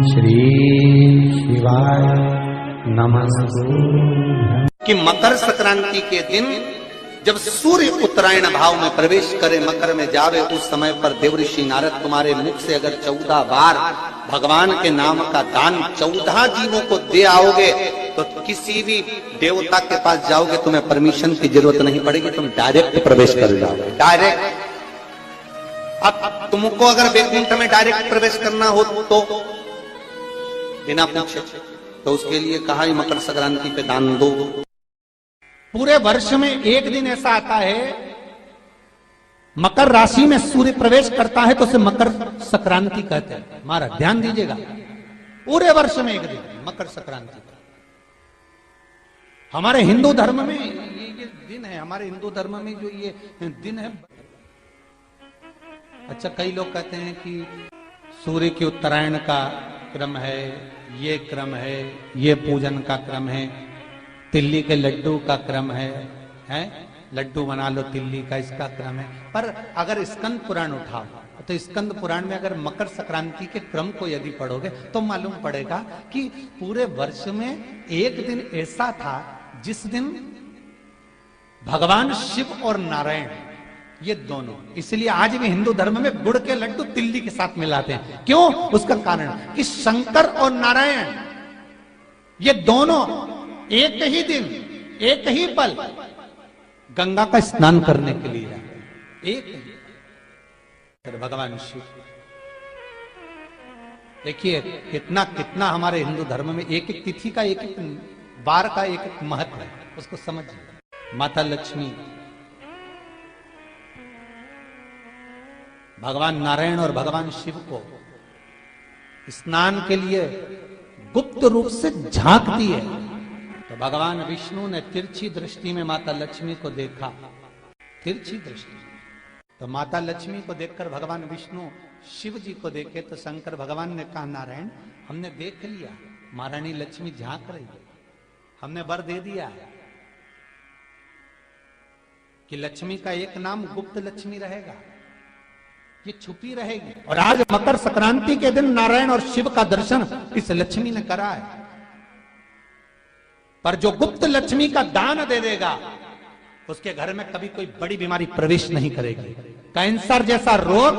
श्री शिवाय नमस्तु। कि मकर संक्रांति के दिन जब सूर्य उत्तरायण भाव में प्रवेश करे, मकर में जावे, उस समय पर देवऋषि नारद तुम्हारे मुख से अगर 14 बार भगवान के नाम का दान 14 जीवों को दे आओगे तो किसी भी देवता के पास जाओगे, तुम्हें परमिशन की जरूरत नहीं पड़ेगी, तुम डायरेक्ट प्रवेश कर जाओगे। डायरेक्ट। अब तुमको अगर वैकुंठ में डायरेक्ट प्रवेश करना हो तो बिना पूछे, तो उसके लिए कहा ही मकर संक्रांति पे दान दो। पूरे वर्ष में एक दिन ऐसा आता है, मकर राशि में सूर्य प्रवेश करता है तो उसे मकर संक्रांति कहते हैं। हमारा ध्यान दीजिएगा, पूरे वर्ष में एक दिन मकर संक्रांति। हमारे हिंदू धर्म में ये दिन है, हमारे हिंदू धर्म में जो ये दिन है। अच्छा, कई लोग कहते हैं कि सूर्य के उत्तरायण का क्रम है, ये क्रम है, ये पूजन का क्रम है, तिल्ली के लड्डू का क्रम है, लड्डू बना लो तिल्ली का, इसका क्रम है। पर अगर स्कंद पुराण उठाओ तो स्कंद पुराण में अगर मकर संक्रांति के क्रम को यदि पढ़ोगे तो मालूम पड़ेगा कि पूरे वर्ष में एक दिन ऐसा था जिस दिन भगवान शिव और नारायण ये दोनों, इसलिए आज भी हिंदू धर्म में गुड़ के लड्डू तिल्ली के साथ मिलाते हैं। क्यों? उसका कारण कि शंकर और नारायण ये दोनों एक ही दिन, एक ही पल गंगा का स्नान करने के लिए जाते, एक ही भगवान शिव। देखिए कितना कितना हमारे हिंदू धर्म में एक एक तिथि का, एक एक बार का एक एक महत्व है, उसको समझिए। माता लक्ष्मी, भगवान नारायण और भगवान शिव को स्नान के लिए गुप्त रूप से झांकती है, तो भगवान विष्णु ने तिरछी दृष्टि में माता लक्ष्मी को देखा, तिरछी दृष्टि। तो माता लक्ष्मी को देखकर भगवान विष्णु शिव जी को देखे तो शंकर भगवान ने कहा, नारायण हमने देख लिया, महारानी लक्ष्मी झांक रही है, हमने वर दे दिया है कि लक्ष्मी का एक नाम गुप्त लक्ष्मी रहेगा, ये छुपी रहेगी। और आज मकर संक्रांति के दिन नारायण और शिव का दर्शन इस लक्ष्मी ने करा है। पर जो गुप्त लक्ष्मी का दान दे देगा उसके घर में कभी कोई बड़ी बीमारी प्रवेश नहीं करेगी। कैंसर जैसा रोग,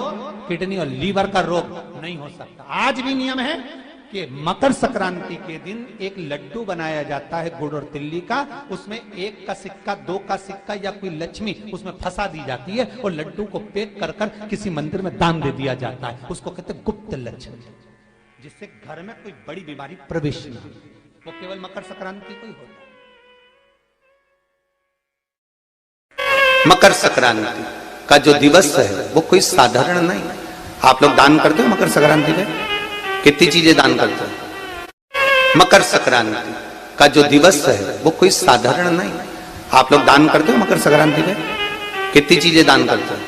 किडनी और लीवर का रोग नहीं हो सकता। आज भी नियम है कि मकर संक्रांति के दिन एक लड्डू बनाया जाता है गुड़ और तिल्ली का, उसमें 1 का सिक्का, 2 का सिक्का या कोई लक्ष्मी उसमें फंसा दी जाती है और लड्डू को पैक कर कर किसी मंदिर में दान दे दिया जाता है। उसको कहते हैं गुप्त लक्ष्मी, जिससे घर में कोई बड़ी बीमारी प्रवेश न हो। वो केवल मकर संक्रांति को ही होता है। मकर संक्रांति का जो दिवस है वो कोई साधारण नहीं। आप लोग दान करते हो मकर संक्रांति पे? कितनी चीजें दान करते हो? मकर संक्रांति का जो दिवस है वो कोई साधारण नहीं। आप लोग दान करते हो मकर संक्रांति पे? कितनी चीजें दान करते हो?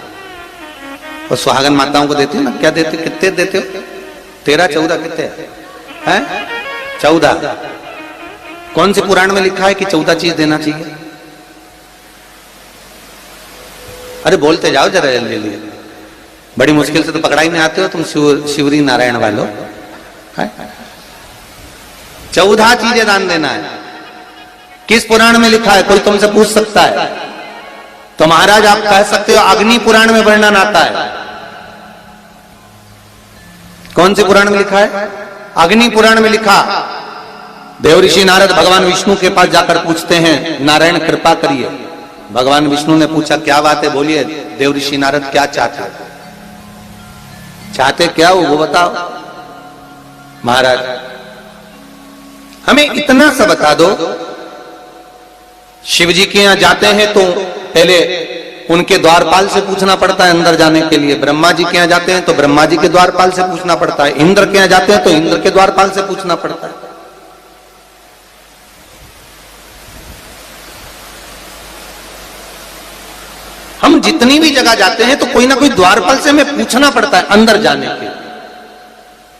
और सुहागन माताओं को देते हो ना? क्या देते हो? कितने देते हो? 13, 14 कितने हैं? 14। कौन से पुराण में लिखा है कि 14 चीज देना चाहिए? अरे बोलते जाओ जरा जल्दी जल्दी, बड़ी मुश्किल से तो पकड़ा ही नहीं आते हो तुम शिवरी नारायण वालों। 14 चीजें दान देना है। किस पुराण में लिखा है? कोई तुमसे पूछ सकता है तो महाराज आप कह सकते हो अग्नि पुराण में वर्णन आता है। कौन से पुराण में लिखा है? अग्नि पुराण में लिखा। देवऋषि नारद भगवान विष्णु के पास जाकर पूछते हैं, नारायण कृपा करिए। भगवान विष्णु ने पूछा क्या बात है, बोलिए देवऋषि नारद क्या चाहते, चाहते क्या हो वो बताओ। महाराज हमें इतना सा बता दो, शिव जी के यहां जाते हैं तो पहले उनके द्वारपाल से पूछना पड़ता है अंदर जाने के लिए। ब्रह्मा जी के यहां जाते हैं तो ब्रह्मा जी के द्वारपाल से पूछना पड़ता है। इंद्र के यहां जाते हैं तो इंद्र के द्वारपाल से पूछना पड़ता है। हम जितनी भी जगह जाते हैं तो कोई ना कोई द्वारपाल से हमें पूछना पड़ता है अंदर जाने के।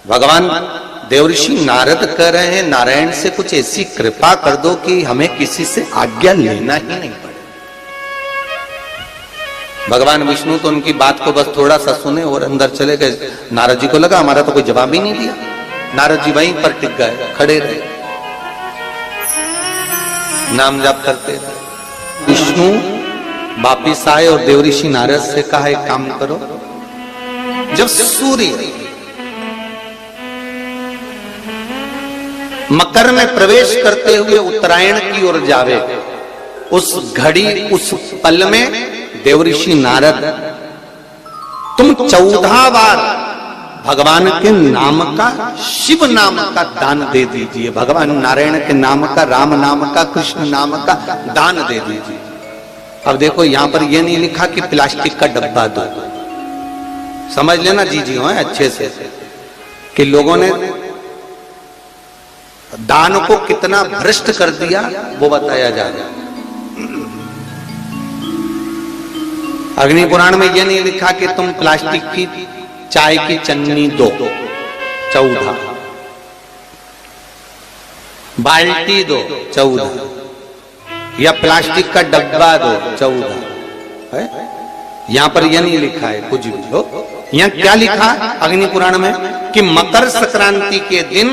भगवान देवऋषि नारद कह रहे हैं नारायण से कुछ ऐसी कृपा कर दो कि हमें किसी से आज्ञा लेना ही नहीं पड़े। भगवान विष्णु तो उनकी बात को बस थोड़ा सा सुने और अंदर चले गए। नारद जी को लगा हमारा तो कोई जवाब ही नहीं दिया। नारद जी वहीं पर टिक गए, खड़े रहे, नाम जाप करते रहे। विष्णु वापिस आए और देवऋषि नारद से कहा एक काम करो, जब सूर्य मकर में प्रवेश करते हुए उत्तरायण की ओर जावे, उस घड़ी उस पल में देवऋषि नारद तुम 14 बार भगवान के नाम का, शिव नाम का दान दे दीजिए। भगवान नारायण के नाम का, राम नाम का, कृष्ण नाम का दान दे दीजिए। अब देखो यहां पर यह नहीं लिखा कि प्लास्टिक का डब्बा दो, समझ लेना जी हो अच्छे से, कि लोगों ने दान को कितना भ्रष्ट कर दिया वो बताया जा रहा है। अग्नि पुराण में यह नहीं लिखा कि तुम प्लास्टिक की चाय की चन्नी दो 14, बाल्टी दो 14, या प्लास्टिक का डब्बा दो 14 है? यहां पर यह नहीं लिखा है कुछ भी हो। यहां क्या लिखा अग्नि पुराण में कि मकर संक्रांति के दिन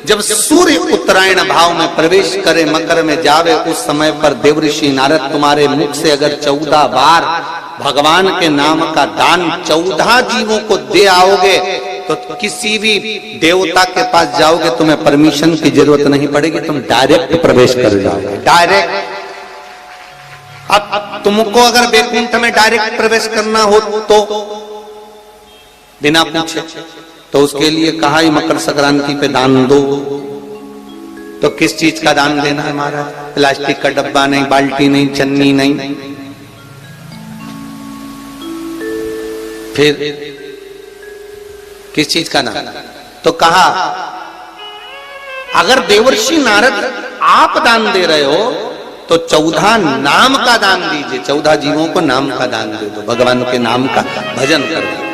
जब सूर्य उत्तरायण भाव में प्रवेश करे, मकर में जावे, उस समय पर देवऋषि नारद तुम्हारे मुख से अगर 14 बार भगवान के नाम का दान 14 जीवों को दे आओगे तो किसी भी देवता के पास जाओगे, तुम्हें परमिशन की जरूरत नहीं पड़ेगी, तुम डायरेक्ट प्रवेश कर जाओगे, डायरेक्ट। अब तुमको अगर वैकुंठ में डायरेक्ट प्रवेश करना हो तो बिना पूछे, तो उसके लिए कहा ही मकर संक्रांति पे दान दो। तो किस चीज का दान देना है महाराज? प्लास्टिक का डब्बा नहीं, बाल्टी नहीं, चन्नी नहीं, फिर किस चीज का दान? तो कहा अगर देवर्षि नारद आप दान दे रहे हो तो 14 नाम का दान दीजिए, 14 जीवों को नाम का दान दे दो, भगवान के नाम का भजन करो।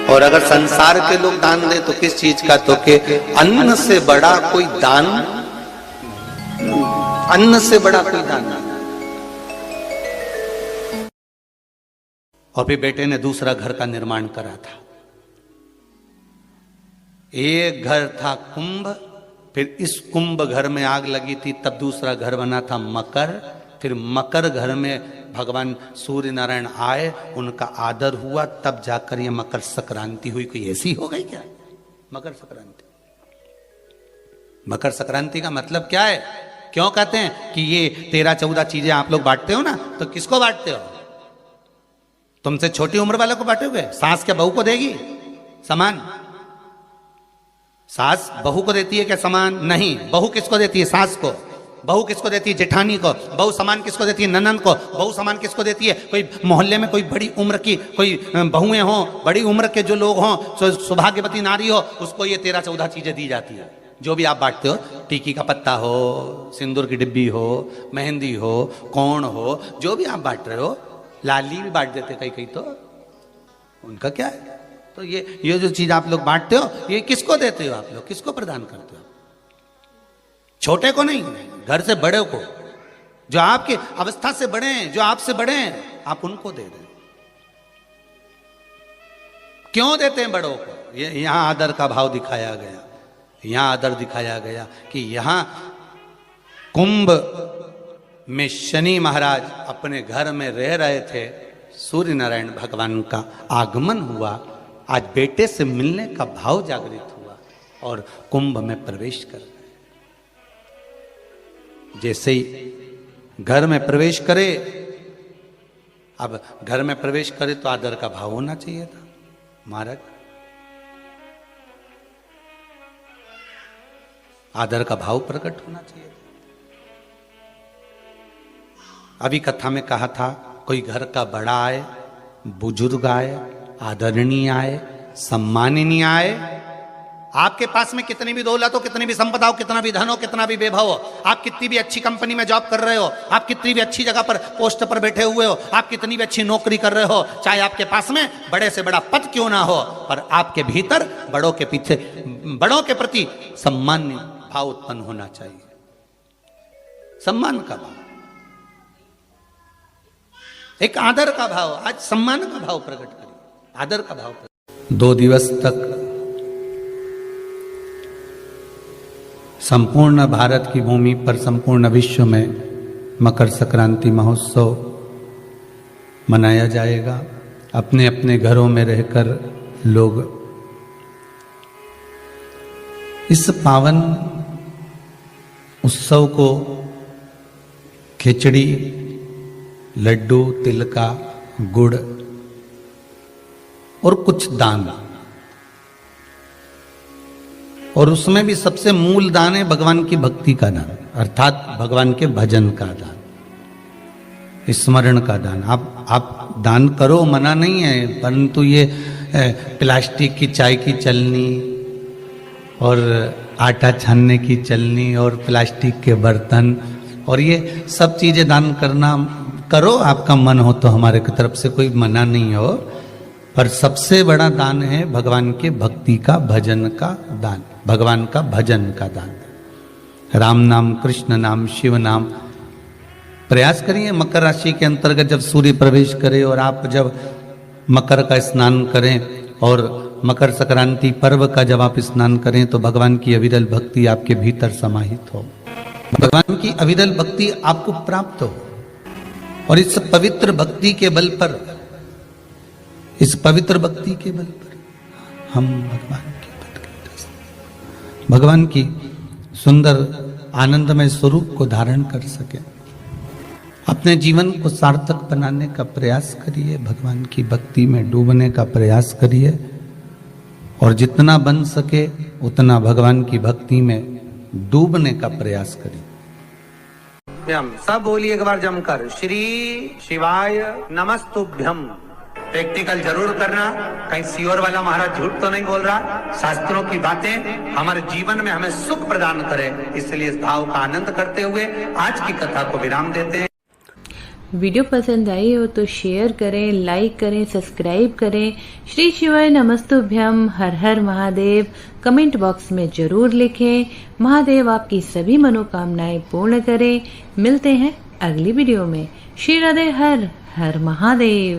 और अगर संसार के लोग दान दे तो किस चीज का? तो के अन्न से बड़ा कोई दान, अन्न से बड़ा कोई दान नहीं। और फिर बेटे ने दूसरा घर का निर्माण करा था। एक घर था कुंभ, फिर इस कुंभ घर में आग लगी थी, तब दूसरा घर बना था मकर। फिर मकर घर में भगवान सूर्य नारायण आए, उनका आदर हुआ, तब जाकर ये मकर संक्रांति हुई। कोई ऐसी हो गई क्या मकर संक्रांति? मकर संक्रांति का मतलब क्या है? क्यों कहते हैं कि ये 13-14 चीजें आप लोग बांटते हो ना, तो किसको बांटते हो? तुमसे छोटी उम्र वालों को बांटोगे? सास क्या बहू को देगी सामान? सास बहू को देती है क्या सामान? नहीं। बहू किसको देती है? सास को। बहू किसको देती है? जेठानी को। बहू सामान किसको देती है? ननद को। बहू सामान किसको देती है? कोई मोहल्ले में कोई बड़ी उम्र की कोई बहुएं हों, बड़ी उम्र के जो लोग हों, सौभाग्यवती नारी हो, उसको ये 13-14 चीजें दी जाती है। जो भी आप बांटते हो, टीकी का पत्ता हो, सिंदूर की डिब्बी हो, मेहंदी हो, कोण हो, जो भी आप बांट रहे हो, लाली भी बांट देते कई तो उनका क्या है? तो ये जो चीज आप लोग बांटते हो, ये किसको देते हो आप लोग? किसको प्रदान करते हो? छोटे को नहीं, घर से बड़े को, जो आपके अवस्था से बड़े हैं, जो आपसे बड़े हैं, आप उनको दे दें। क्यों देते हैं बड़ों को? ये यहां आदर का भाव दिखाया गया, यहां आदर दिखाया गया कि यहां कुंभ में शनि महाराज अपने घर में रह रहे थे, सूर्य नारायण भगवान का आगमन हुआ, आज बेटे से मिलने का भाव जागृत हुआ और कुंभ में प्रवेश कर गए। जैसे ही घर में प्रवेश करे, अब घर में प्रवेश करे तो आदर का भाव होना चाहिए था महाराज, आदर का भाव प्रकट होना चाहिए था। अभी कथा में कहा था, कोई घर का बड़ा आए, बुजुर्ग आए, आदरणीय आए, सम्माननीय आए, आपके पास में कितनी भी दौलत हो, कितनी भी संपदा हो, कितना भी धन हो, कितना भी वैभव हो, आप कितनी भी अच्छी कंपनी में जॉब कर रहे हो, आप कितनी भी अच्छी जगह पर पोस्ट पर बैठे हुए हो, आप कितनी भी अच्छी नौकरी कर रहे हो, चाहे आपके पास में बड़े से बड़ा पद क्यों ना हो, पर आपके भीतर बड़ों के पीछे, बड़ों के प्रति सम्मान भाव उत्पन्न होना चाहिए। सम्मान का भाव, एक आदर का भाव, आज सम्मान का भाव प्रकट करिए, आदर का भाव प्रकट। 2 दिवस तक संपूर्ण भारत की भूमि पर, संपूर्ण विश्व में मकर संक्रांति महोत्सव मनाया जाएगा। अपने अपने घरों में रहकर लोग इस पावन उत्सव को खिचड़ी, लड्डू, तिल का, गुड़ और कुछ दान, और उसमें भी सबसे मूल दान है भगवान की भक्ति का दान, अर्थात भगवान के भजन का दान, स्मरण का दान। आप दान करो, मना नहीं है, परंतु ये प्लास्टिक की चाय की चलनी और आटा छानने की चलनी और प्लास्टिक के बर्तन और ये सब चीजें दान करना करो, आपका मन हो तो, हमारे की तरफ से कोई मना नहीं हो, पर सबसे बड़ा दान है भगवान के भक्ति का, भजन का दान, भगवान का भजन का दान। राम नाम, कृष्ण नाम, शिव नाम। प्रयास करिए मकर राशि के अंतर्गत जब सूर्य प्रवेश करे और आप जब मकर का स्नान करें और मकर संक्रांति पर्व का जब आप स्नान करें तो भगवान की अविरल भक्ति आपके भीतर समाहित हो, भगवान की अविरल भक्ति आपको प्राप्त हो। और इस पवित्र भक्ति के बल पर, इस पवित्र भक्ति के बल पर हम भगवान की सुंदर आनंदमय स्वरूप को धारण कर सके। अपने जीवन को सार्थक बनाने का प्रयास करिए, भगवान की भक्ति में डूबने का प्रयास करिए और जितना बन सके उतना भगवान की भक्ति में डूबने का प्रयास करिए। सब बोलिए एक बार जमकर, श्री शिवाय नमस्तुभ्यम। प्रैक्टिकल जरूर करना, कहीं सियोर वाला महाराज झूठ तो नहीं बोल रहा। शास्त्रों की बातें हमारे जीवन में हमें सुख प्रदान करें, इसलिए इस भाव का आनंद करते हुए आज की कथा को विराम देते हैं। वीडियो पसंद आई हो तो शेयर करें, लाइक करें, सब्सक्राइब करें। श्री शिवाय नमस्तुभ्यम, हर हर महादेव कमेंट बॉक्स में जरूर लिखें। महादेव आपकी सभी मनोकामनाएं पूर्ण करें। मिलते हैं अगली वीडियो में। श्री राधे, हर हर महादेव।